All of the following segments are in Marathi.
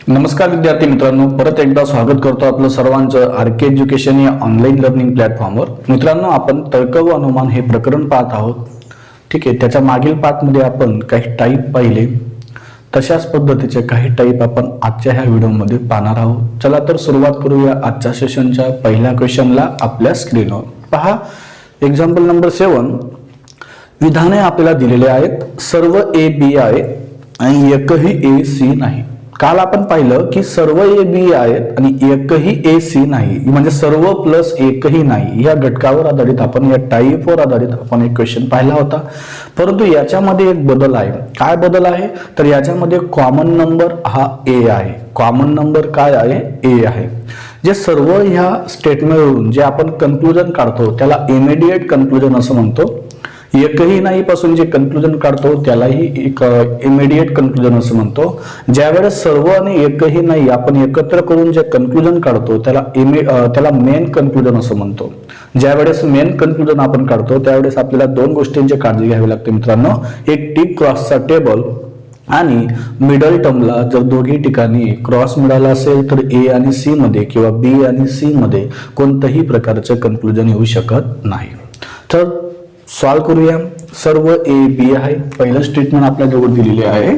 नमस्कार विद्यार्थी मित्रांनो, परत एकदा स्वागत करतो आपलं सर्वांचं आरके एज्युकेशन या ऑनलाईन लर्निंग प्लॅटफॉर्मवर। मित्रांनो, आपण तर्क व अनुमान हे प्रकरण पाहत आहोत। ठीक आहे, त्याच्या मागील पार्टमध्ये आपण काही टाईप पाहिले, तशाच पद्धतीचे काही टाईप आपण आजच्या ह्या व्हिडिओमध्ये पाहणार आहोत। चला तर सुरुवात करूया आजच्या सेशनच्या पहिल्या क्वेश्चनला। आपल्या स्क्रीनवर पहा, एक्झाम्पल नंबर 7। विधाने आपल्याला दिलेले आहेत, सर्व ए बी आहे आणि एकही ए सी नाही। काल आपण पाहिलं की सर्व ए बी आहेत आणि एकही ए सी नाही, म्हणजे सर्व प्लस एकही नाही या घटकावर आधारित आपण, या टाईपवर आधारित आपण एक क्वेश्चन पाहिला होता। परंतु याच्यामध्ये एक बदल आहे। काय बदल आहे तर याच्यामध्ये कॉमन नंबर हा ए आहे। कॉमन नंबर काय आहे? ए आहे। जे सर्व ह्या स्टेटमेंटवरून जे आपण कन्क्लुजन काढतो त्याला इमिडिएट कन्क्लुजन असं म्हणतो। एकही नाही पासून जे कन्क्लुजन काढतो त्यालाही एक इमिडिएट कन्क्लुजन असं म्हणतो। ज्यावेळेस सर्व आणि एकही नाही आपण एकत्र करून जे कन्क्लुजन काढतो त्याला मेन कन्क्लुजन असं म्हणतो। ज्यावेळेस मेन कन्क्लुजन आपण काढतो त्यावेळेस आपल्याला दोन गोष्टींची काळजी घ्यावी लागते मित्रांनो। एक टिक क्रॉसचा टेबल आणि मिडल टर्मला जर दोघी ठिकाणी क्रॉस मिळाला असेल तर ए आणि सी मध्ये किंवा बी आणि सी मध्ये कोणत्याही प्रकारचे कन्क्लुजन येऊ शकत नाही। तर सॉल्व करूया। सर्व ए बी आहे। पहिलं स्टेटमेंट आपल्या जवळ दिलेले आहे,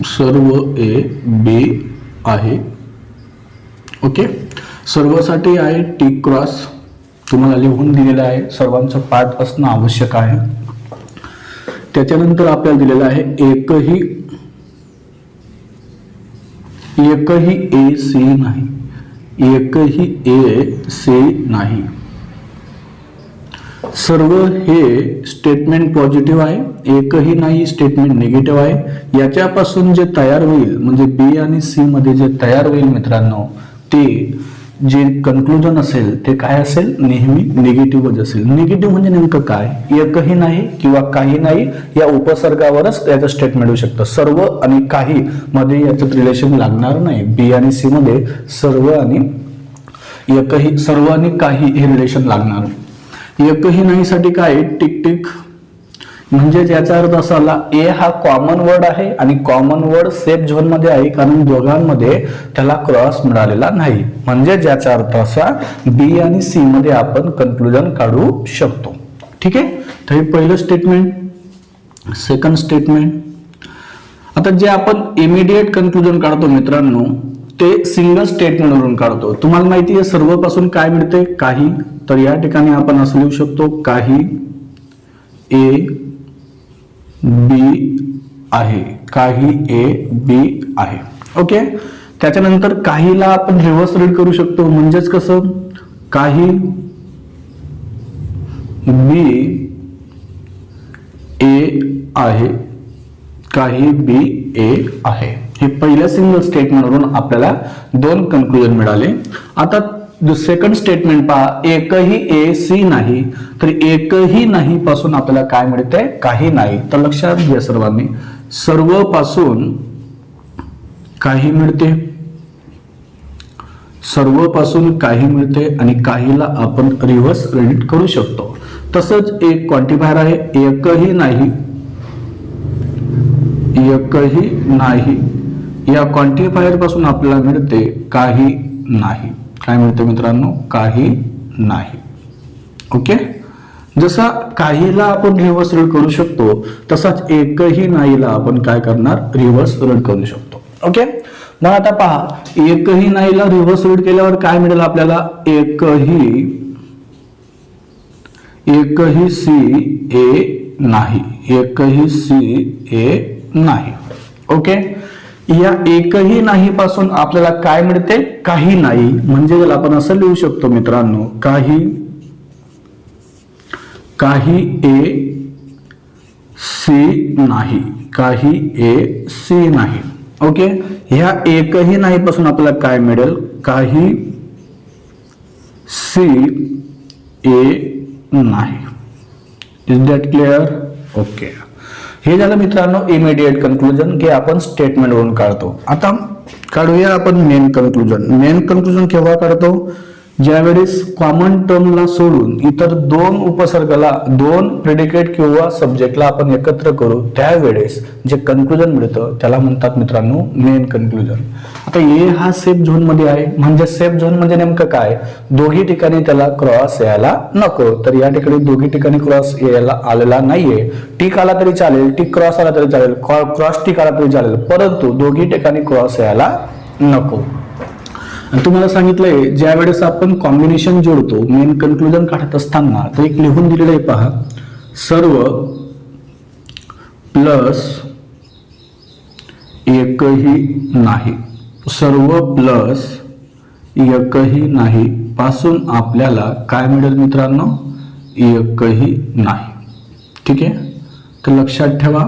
सर्व ए बी आहे। ओके, सर्वसाठी आहे टिक क्रॉस, तुम्हाला लिहून दिलेला आहे, सर्वांचं पाठ असणं आवश्यक आहे। त्याच्यानंतर आपल्याला दिलेलं आहे एकही ए सी नाही, एकही ए सी नाही। सर्व हे स्टेटमेंट पॉझिटिव्ह आहे, एकही नाही स्टेटमेंट निगेटिव्ह आहे। याच्यापासून जे तयार होईल म्हणजे बी आणि सी मध्ये जे तयार होईल मित्रांनो, ते जे कन्क्लुजन असेल ते काय असेल? नेहमी निगेटिव्हच असेल। निगेटिव्ह म्हणजे नेमकं काय? एकही नाही किंवा काही नाही या उपसर्गावरच त्याचं स्टेटमेंट होऊ शकतं। सर्व आणि काही मध्ये याचं रिलेशन लागणार नाही। बी आणि सी मध्ये सर्व आणि एकही, सर्व आणि काही हे रिलेशन लागणार नाही। एकही नाही साठी काय? टिक टिक, म्हणजे याचा अर्थ असा आला, ए हा कॉमन वर्ड आहे आणि कॉमन वर्ड सेफ झोन मध्ये आहे कारण दोघांमध्ये त्याला क्रॉस मिळालेला नाही। म्हणजे ज्याचा अर्थ असा, बी आणि सी मध्ये आपण कन्क्लुजन काढू शकतो। ठीक आहे, तर हे पहिलं स्टेटमेंट। सेकंड स्टेटमेंट, आता जे आपण इमिडिएट कन्क्लुजन काढतो मित्रांनो ते सिंगल स्टेटमेंट वरून काढतो। तुम्हाला माहिती आहे सर्व पासून काय मिळते? काही। तर या ठिकाणी आपण असं लिहू शकतो, काही ए बी आहे, काही ए बी आहे। ओके, त्याच्यानंतर काहीला आपण रिव्हर्स रीड करू शकतो, म्हणजेच कसं? काही बी ए आहे, काही बी ए आहे। हे पहिल्या सिंगल स्टेटमेंट वरून आपल्याला दोन कन्क्लुजन मिळाले। आता सेकंड स्टेटमेंट पहा, एकही ए सी नाही, तर एकही नाही पासून आपल्याला काय मिळते? काही नाही। तर लक्षात घ्या सर्वांनी, सर्व पासून काही मिळते, सर्व पासून काही मिळते आणि काहीला आपण रिव्हर्स रीड करू शकतो। तसंच एक क्वांटिफायर आहे, एकही नाही, एकही नाही या क्वांटिफायर पासून आपल्याला मिळते काही नाही। काय मिळते मित्रांनो? काही नाही। ओके, जसा काहीला आपण रिव्हर्स रीड करू शकतो तसाच एकही नाहीला आपण काय करणार? रिव्हर्स रीड करू शकतो। ओके, मग आता पहा, एकही नाहीला रिव्हर्स रीड केल्यावर काय मिळेल आपल्याला? एकही सी ए नाही, एकही सी ए नाही। ओके, या एकही नाही पासून आपल्याला काय मिळते? काही नाही। म्हणजे आपण असं लिहू शकतो मित्रांनो, काही ए सी नाही, काही ए सी नाही। ओके, ह्या एकही नाही पासून आपल्याला काय मिळेल? काही सी ए नाही। Is that clear? ओके, हे झालं मित्रांनो इमिडिएट कन्क्लुजन की आपण स्टेटमेंट वरून काढतो। आता काढूया आपण मेन कन्क्लुजन। मेन कन्क्लुजन केव्हा काढतो? ज्यावेळेस कॉमन टर्मला सोडून इतर दोन उपसर्गाला, दोन प्रेडिकेट किंवा सब्जेक्टला आपण एकत्र करू त्यावेळेस जे कन्क्लुजन मिळतं त्याला म्हणतात मित्रांनो मेन कन्क्लुजन. आता ए हा सेफ झोन मध्ये आहे, म्हणजे सेफ झोन म्हणजे नेमकं काय, दोघी ठिकाणी त्याला क्रॉस यायला नको. तर या ठिकाणी दोघी ठिकाणी क्रॉस यायला आलेला नाहीये. टिक आला तरी चालेल, टिक क्रॉस आला तरी चालेल, क्रॉस टिक आला तरी चालेल, परंतु दोघी ठिकाणी क्रॉस यायला नको. तुम्हाला सांगितलंय ज्या वेळेस आपण कॉम्बिनेशन जोडतो मेन कन्क्लुजन काढत असताना, तर एक लिहून दिलेलं आहे पहा, सर्व प्लस एकही नाही, सर्व प्लस एकही नाही पासून आपल्याला काय मिळेल मित्रांनो, एकही नाही. ठीक आहे, तर लक्षात ठेवा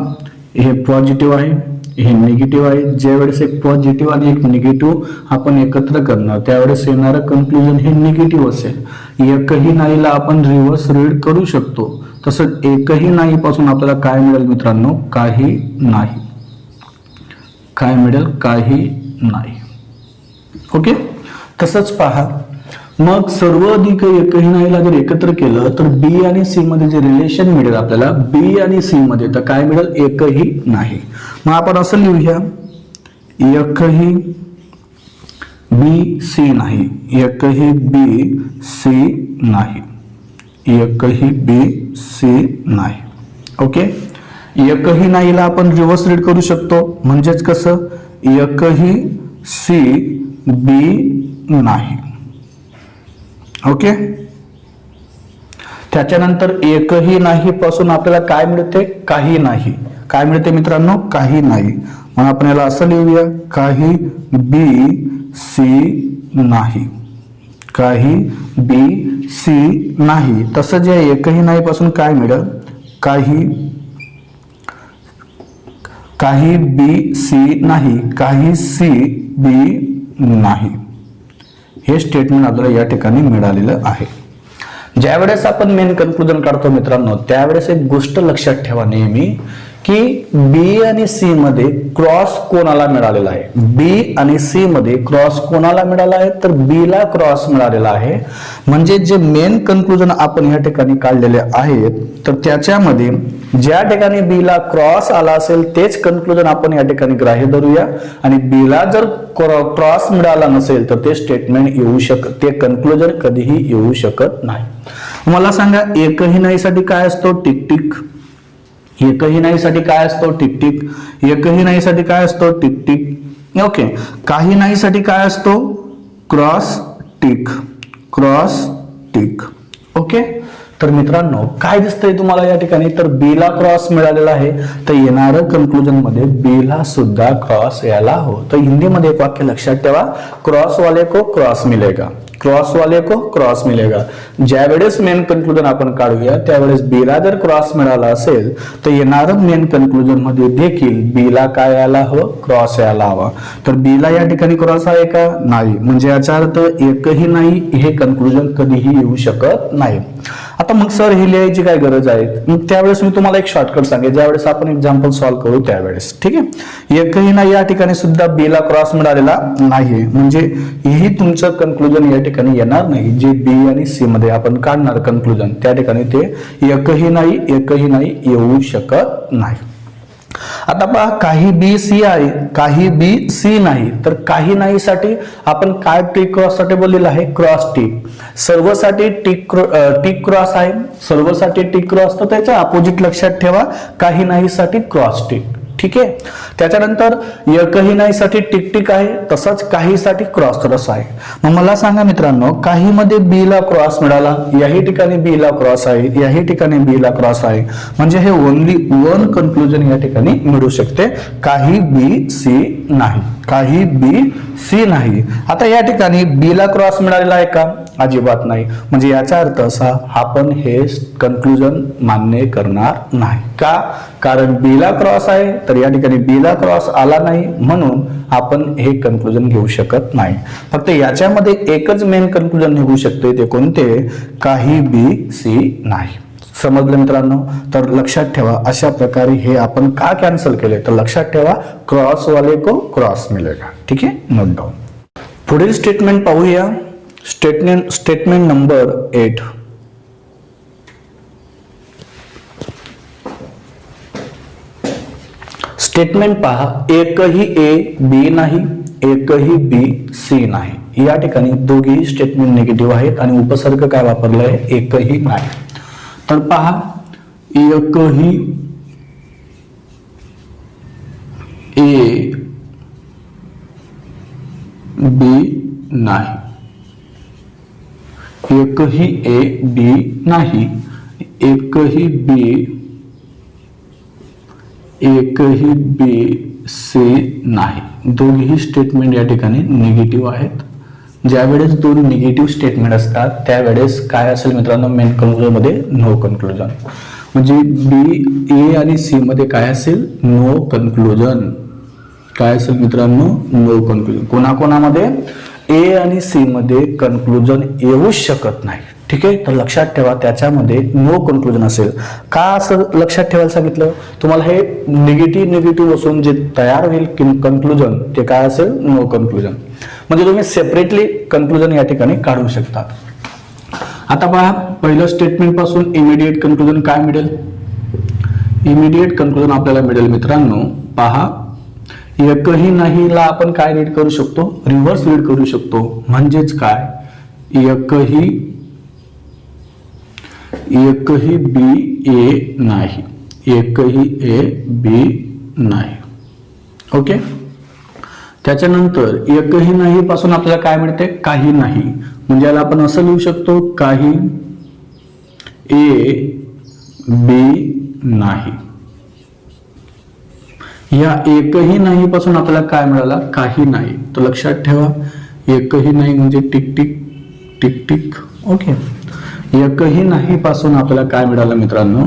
हे पॉझिटिव्ह आहे, हे निगेटिव्ह आहे. ज्यावेळेस एक पॉझिटिव्ह आणि एक निगेटिव्ह आपण एकत्र करणार त्यावेळेस येणारं कन्क्लुजन हे निगेटिव्ह असेल. एकही नाहीला आपण रिव्हर्स रीड करू शकतो. तसंच एकही नाही पासून आपल्याला काय मिळेल मित्रांनो, काही नाही. काय मिळेल, काही नाही. ओके, तसंच पहा मग सर्व अधिक एकही नाहीला जर एकत्र केलं तर बी आणि सी मध्ये जे रिलेशन मिळेल आपल्याला, बी आणि सी मध्ये तर काय मिळेल, एकही नाही. मग आपण असं लिहूया, एकही बी सी नाही, एकही बी सी नाही, एकही बी सी नाही. ओके, एकही नाहीला आपण रिव्हर्स रीड करू शकतो, म्हणजेच कसं, एकही सी बी नाही. ओके, त्याच्यानंतर एकही नाही पासून आपल्याला काय मिळते, काही नाही. काय मिळते मित्रांनो, काही नाही. मग आपण याला असं लिहूया, काही बी सी नाही, काही बी सी नाही. तसंच या एकही नाही पासून काय मिळेल, काही बी सी नाही, काही सी बी नाही. हे स्टेटमेंट आपल्याला या ठिकाणी मिळालेलं आहे. ज्यावेळेस आपण मेन कन्क्लुजन काढतो मित्रांनो त्यावेळेस एक गोष्ट लक्षात ठेवा नेहमी, की बी आणि सी मध्ये क्रॉस कोणाला मिळालेला आहे, बी आणि सी मध्ये क्रॉस कोणाला मिळाला आहे, तर बी ला क्रॉस मिळालेला आहे. म्हणजे जे मेन कन्क्लुजन आपण या ठिकाणी काढलेले आहेत तर त्याच्यामध्ये ज्या ठिकाणी बी ला क्रॉस आला असेल तेच कन्क्लुजन आपण या ठिकाणी ग्राह्य धरूया, आणि बी ला जर क्रॉस मिळाला नसेल तर ते स्टेटमेंट येऊ शकत, ते कन्क्लुजन कधीही येऊ शकत नाही. मला सांगा एकही नाही साठी काय असतो, टिक टिक. एकही नाही साठी काय असतो, टिक टिक. एकही नाही साठी काय असतो, टिक टिक. ओके, काही नाही साठी काय असतो, cross tick, cross tick. Okay, तर मित्रांनो काय दिसतंय तुम्हाला या ठिकाणी, तर बी ला क्रॉस मिळालेला आहे, तर येणारं कन्क्लुजन मध्ये बी ला सुद्धा क्रॉस यायला हो. तर हिंदीमध्ये एक वाक्य लक्षात ठेवा, क्रॉस वाले को क्रॉस मिलेगा, क्रॉस वाले को क्रॉस मिलेगा. ज्यावेळेस मेन कन्क्लुजन आपण काढूया त्यावेळेस बी ला जर क्रॉस मिळाला असेल तर येणारं मेन कन्क्लुजन मध्ये देखील बी ला काय यायला हवं, क्रॉस यायला हवा. तर बी ला या ठिकाणी क्रॉस आहे का, नाही. म्हणजे याचा अर्थ एकही नाही हे कन्क्लुजन कधीही येऊ शकत नाही. आता मग सर हे लिहायची काय गरज आहे, मग त्यावेळेस मी तुम्हाला एक शॉर्टकट सांगेन ज्यावेळेस आपण एक्झाम्पल सॉल्व्ह करू त्यावेळेस. ठीक आहे, एकही नाही या ठिकाणी सुद्धा बी ला क्रॉस मिळालेला नाहीये, म्हणजे हेही तुमचं कन्क्लुजन या ठिकाणी येणार नाही. जे बी आणि सी मध्ये आपण काढणार कन्क्लुजन त्या ठिकाणी ते एकही नाही येऊ शकत नाही. आता पहा काही बी सी आहे, काही बी सी नाही, तर काही नाही साठी आपण काय टिक क्रॉस साठी बोललेलं आहे, क्रॉस टिक. सर्वसाठी टिक क्रॉस आहे, सर्वसाठी टिक क्रॉस, तर त्याचा अपोजिट लक्षात ठेवा, काही नाही साठी क्रॉस टिक. ठीक आहे, त्याच्यानंतर एकही नाही साठी टिक टिक आहे, तसंच काही साठी क्रॉस क्रॉस आहे. मग मला सांगा मित्रांनो, काही मध्ये बी ला क्रॉस मिळाला, याही ठिकाणी बी ला क्रॉस आहे, याही ठिकाणी बी ला क्रॉस आहे, म्हणजे हे ओनली वन कन्क्लुजन या ठिकाणी मिळू शकते, काही बी सी नाही, काही बी सी नाही. आता या ठिकाणी बी ला क्रॉस मिळालेला आहे का, अजिबात नाही. म्हणजे याचा अर्थ असा आपण हे कन्क्लुजन मान्य करणार नाही. का, कारण बी ला क्रॉस आहे तर या ठिकाणी बी ला क्रॉस आला नाही, म्हणून आपण हे कन्क्लुजन घेऊ शकत नाही. फक्त याच्यामध्ये एकच मेन कन्क्लुजन निघू शकते, ते कोणते, काही बी सी नाही. समजलं मित्रांनो, तर लक्षात ठेवा अशा प्रकारे हे आपण का कॅन्सल केले, तर लक्षात ठेवा क्रॉस वाले को क्रॉस मिलेगा. ठीक आहे, नोट डाउन. पुढील स्टेटमेंट पाहूया. Statement number 8. स्टेटमेंट पहा, एकही ए बी नाही, एकही बी सी नाही. या ठिकाणी दोघेही स्टेटमेंट निगेटिव्ह आहेत आणि उपसर्ग काय वापरलाय, एकही नाही. तर पहा, एकही ए बी नाही, एकही ए बी नाही, एकही बी सी नाही. दोन्ही स्टेटमेंट या ठिकाणी निगेटिव्ह आहेत. ज्यावेळेस दोन निगेटिव्ह स्टेटमेंट असतात त्यावेळेस काय असेल मित्रांनो, मेन कन्क्लुजन मध्ये नो कन्क्लुजन. म्हणजे बी, ए आणि सी मध्ये काय असेल, नो कन्क्लुजन. काय असेल मित्रांनो, नो कन्क्लुजन. कोणाकोणामध्ये, ए आणि सी मध्ये कन्क्लुजन येऊ शकत नाही. ठीक आहे, तर लक्षात ठेवा त्याच्यामध्ये नो कन्क्लुजन असेल. का असं लक्षात ठेवायला सांगितलं तुम्हाला, हे निगेटिव्ह असून जे तयार होईल कन्क्लुजन ते काय असेल, नो कन्क्लुजन. म्हणजे तुम्ही सेपरेटली कन्क्लुजन या ठिकाणी काढू शकता. आता पहा, पहिलं स्टेटमेंट पासून इमिडिएट कन्क्लुजन काय मिळेल. इमिडिएट कन्क्लुजन आपल्याला मिळेल मित्रांनो, पहा, एकही नाही ला आपण काय रीड करू शकतो, रिव्हर्स रीड करू शकतो. म्हणजेच काय, एकही बी ए नाही, एकही ए बी नाही. ओके, त्याच्यानंतर एकही नाही पासून आपल्याला काय मिळते, काही नाही. म्हणजे याला आपण असं लिहू शकतो, काही ए बी नाही. या एकही नाही पासून आपल्याला काय मिळाला, काही नाही. तर लक्षात ठेवा, एकही नाही म्हणजे tick tick tick tick. Okay, एकही नाही पासून आपल्याला काय मिळालं मित्रांनो,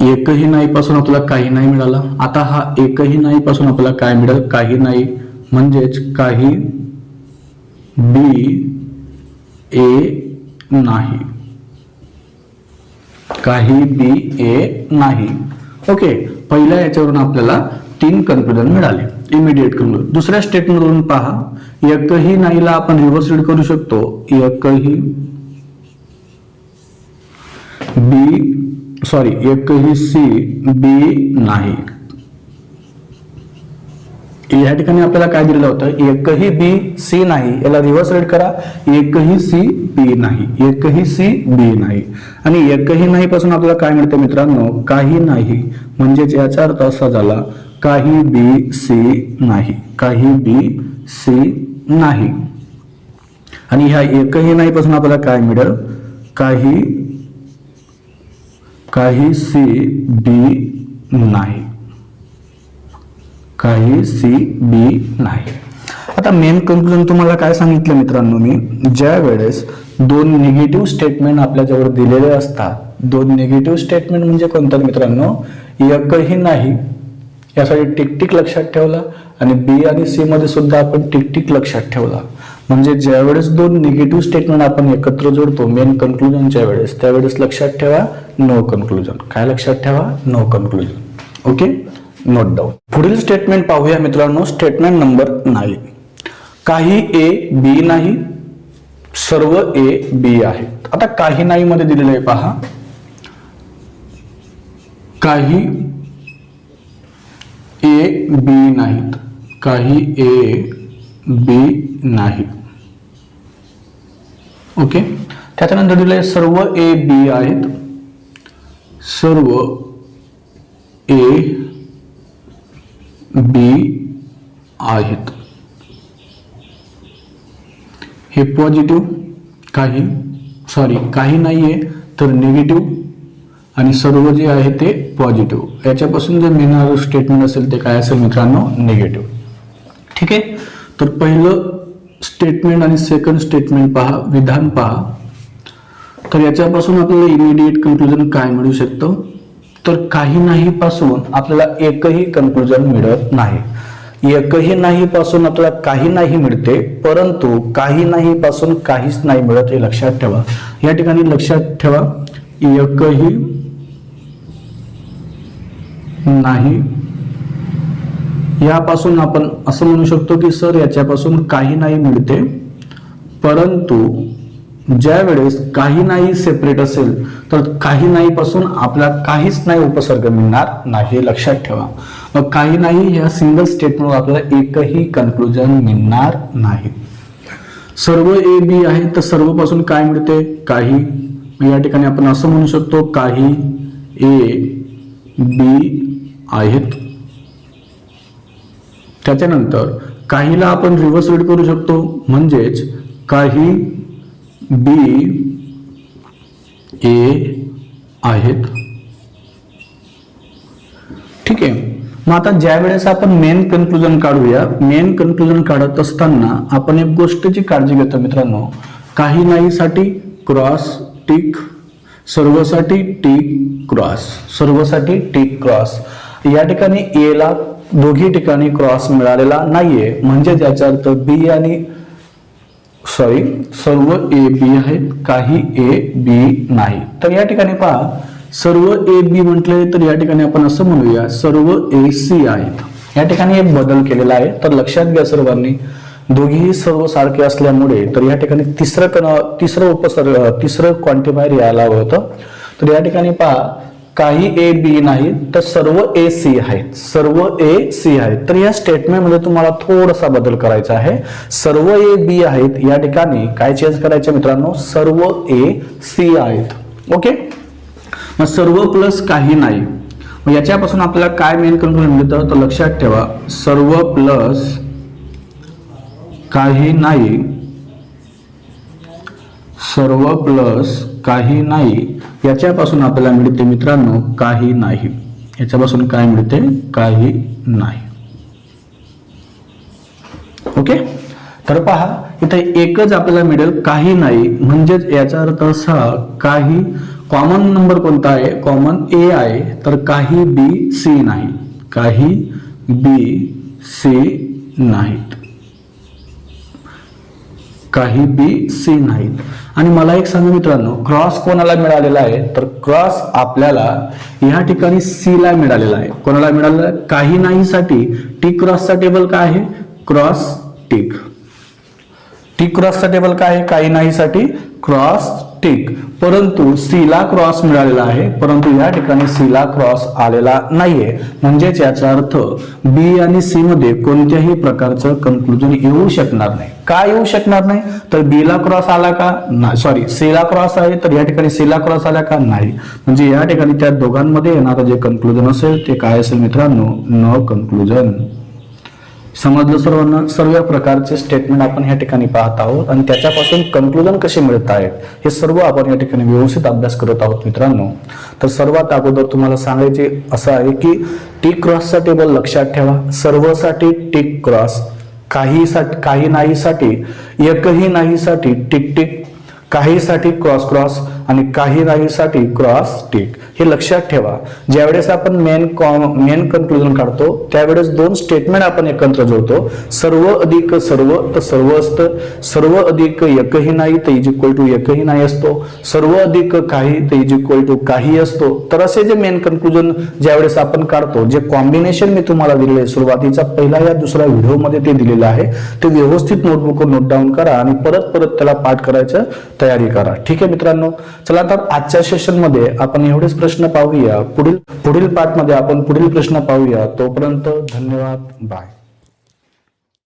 एकही नाही पासून आपल्याला काही नाही मिळाला. आता हा एकही नाही पासून आपल्याला काय मिळेल, काही नाही. म्हणजेच काही बी ए नाही, काही बी ए नाही. ओके, पहिल्या याच्यावरून आपल्याला 3 कन्क्लुजन मिळाले, इमिडिएट कन्क्लुजन. दुसऱ्या स्टेटमेंट वरून पहा, एकही नाहीला आपण रिव्हर्स रीड करू शकतो, एकही सी बी नाही. या ठिकाणी आपल्याला काय दिलेलं होतं, एकही बी सी नाही. याला रिव्हर्स रीड करा, एकही सी बी नाही, एकही सी बी नाही. आणि एकही नाही पासून आपल्याला काय मिळते मित्रांनो, काही नाही. म्हणजेच याचा अर्थ असा झाला, काही बी सी नाही, काही बी सी नाही. आणि ह्या एकही नाही पासून आपल्याला काय मिळेल, काही सी बी नाही, काही सी बी नाही. आता मेन कन्क्लुजन तुम्हाला काय सांगितलं मित्रांनो मी, ज्या वेळेस 2 निगेटिव्ह स्टेटमेंट आपल्याजवळ दिलेले असतात, 2 निगेटिव्ह स्टेटमेंट म्हणजे कोणतं मित्रांनो, एकही नाही यासाठी टिक लक्षात ठेवला आणि बी आणि सी मध्ये सुद्धा आपण टिक लक्षात ठेवला. म्हणजे ज्यावेळेस 2 निगेटिव्ह स्टेटमेंट आपण एकत्र जोडतो मेन कन्क्लुजनच्या वेळेस, त्यावेळेस लक्षात ठेवा नो कन्क्लुजन. काय लक्षात ठेवा, no conclusion. Okay, note down. पुढील स्टेटमेंट पाहूया मित्रांनो, स्टेटमेंट नंबर 9. काही ए बी नाही, सर्व ए बी आहेत. आता काही नाही मध्ये दिलेलं आहे पहा, काही ए बी नाहीत, काही ए बी नाही. ओके, त्याच्यानंतर दिले सर्व ए बी आहेत, सर्व ए बी आहेत. हे पॉझिटिव्ह, काही नाहीये तर निगेटिव्ह आणि सर्व जे आहे ते पॉझिटिव्ह. याच्यापासून जे मिळणारं स्टेटमेंट असेल ते काय असेल मित्रांनो, निगेटिव्ह. ठीक आहे, तर पहिलं स्टेटमेंट आणि सेकंड स्टेटमेंट पहा, विधान पहा. तर याच्यापासून आपल्याला इमिडिएट कन्क्लुजन काय मिळू शकतं, तर काही नाही पासून आपल्याला एकही कन्क्लुजन मिळत नाही. एकही नाही पासून आपल्याला काही नाही मिळते, परंतु काही नाही पासून काहीच नाही मिळत, हे लक्षात ठेवा. या ठिकाणी लक्षात ठेवा, एकही नाही यापासून आपण असं म्हणू शकतो की सर याच्यापासून काही नाही मिळते, परंतु ज्या वेळेस काही नाही सेपरेट असेल तर काही नाही पासून आपल्याला काहीच नाही उपसर्ग मिळणार नाही, हे लक्षात ठेवा. मग काही नाही या सिंगल स्टेटमेंट आपल्याला एकही कन्क्लुजन मिळणार नाही. सर्व ए बी आहे तर सर्व पासून काय मिळते, काही. या ठिकाणी आपण असं म्हणू शकतो काही ए बी आहेत. त्याच्यानंतर काहीला आपण रिव्हर्स रीड करू शकतो, म्हणजेच काही बी ए आहेत. ठीक आहे. मग आता ज्या वेळेस आपण मेन कन्क्लुजन काढूया, मेन कन्क्लुजन काढत असताना आपण एक गोष्टची काळजी घेतो मित्रांनो, काही नाही साठी क्रॉस टिक, सर्वसाठी टिक क्रॉस, सर्वसाठी टिक क्रॉस. या ठिकाणी ए ला दोघी ठिकाणी क्रॉस मिळालेला नाहीये, म्हणजे ज्याचा अर्थ बी आणि सर्व ए बी आहेत, काही ए बी नाही. तर या ठिकाणी पहा, सर्व ए बी म्हटले तर या ठिकाणी आपण असं म्हणूया सर्व ए सी आहेत. या ठिकाणी एक बदल केलेला आहे, तर लक्षात घ्या सर्वांनी, दोघेही सर्व सारखे असल्यामुळे तर या ठिकाणी तिसरं क्वांटिफायर यायला हवं होतं. तर या ठिकाणी पहा, काही ए बी नाही तर सर्व ए सी आहेत, सर्व ए सी आहेत. तर या स्टेटमेंट मध्ये तुम्हाला थोडासा बदल करायचा आहे. सर्व ए बी आहेत या ठिकाणी काय चेंज करायचे मित्रांनो, सर्व ए सी आहेत. ओके. मग सर्व प्लस काही नाही, मग याच्यापासून आपल्याला काय मेन कन्क्लुजन मिळतं, तर लक्षात ठेवा सर्व प्लस काही नाही, सर्व प्लस काही नाही याच्यापासून आपल्याला मिळते मित्रांनो काही नाही. याच्यापासून काय मिळते, काही नाही. ओके. तर पहा इथे एकच आपल्याला मिळेल काही नाही, म्हणजेच याचा अर्थ असा काही कॉमन नंबर कोणता आहे, कॉमन ए आहे, तर काही बी सी नाही, काही बी सी नाहीत, काही बी सी नाहीत. आणि मला एक सांगा मित्रांनो, क्रॉस कोणाला मिळालेला आहे, तर क्रॉस आपल्याला या ठिकाणी सी ला मिळालेला आहे. कोणाला मिळालेला, काही नाही साठी टी क्रॉसचा टेबल काय आहे, क्रॉस टिक. टी क्रॉसचा टेबल काय आहे, काही नाही साठी क्रॉस टिक. परंतु सी ला क्रॉस मिळालेला आहे, परंतु या ठिकाणी सी ला क्रॉस आलेला नाहीये, म्हणजेच याचा अर्थ बी आणि सी मध्ये कोणत्याही प्रकारचं कन्क्लुजन येऊ शकणार नाही. का येऊ शकणार नाही, तर बी ला क्रॉस आला का, सी ला क्रॉस आहे तर या ठिकाणी सी ला क्रॉस आला का, नाही. म्हणजे या ठिकाणी त्या दोघांमध्ये येणारं जे कन्क्लुजन असेल ते काय असेल मित्रांनो, नो कन्क्लुजन. समजलं सर्वांना. सर्व प्रकारचे स्टेटमेंट आपण या ठिकाणी पाहत आहोत आणि त्याच्यापासून कन्क्लुजन कसे मिळत आहेत हे सर्व आपण या ठिकाणी व्यवस्थित अभ्यास करत आहोत मित्रांनो. तर सर्वात अगोदर तुम्हाला सांगायचे असं आहे की टिक क्रॉसचा टेबल लक्षात ठेवा. सर्वसाठी टिक क्रॉस, काही नाही साठी एकही नाही साठी टिक टिक, काही साठी क्रॉस क्रॉस आणि काही नाही साठी क्रॉस टिक. हे लक्षात ठेवा. ज्यावेळेस आपण मेन कन्क्लुजन काढतो त्यावेळेस दोन स्टेटमेंट आपण एकत्र जोडतो. सर्व अधिक सर्व तर सर्व असतं, सर्व अधिक एकही नाही तर इज इक्वल टू एकही नाही असतो, सर्व अधिक काही तर इज इक्वल टू काही असतो. तर असे जे मेन कन्क्लुजन ज्यावेळेस आपण काढतो, जे कॉम्बिनेशन मी तुम्हाला दिलेले सुरुवातीचा पहिला या दुसऱ्या व्हिडिओमध्ये ते दिलेलं आहे, ते व्यवस्थित नोटबुकवर नोट डाऊन करा आणि परत परत त्याला पाठ करायचं तयारी करा. ठीक आहे मित्रांनो. चला तर आजच्या सेशन मध्ये आपण एवढेच प्रश्न पाहूया. पुढील पार्ट मध्ये आपण पुढील प्रश्न पाहूया. तोपर्यंत धन्यवाद. बाय.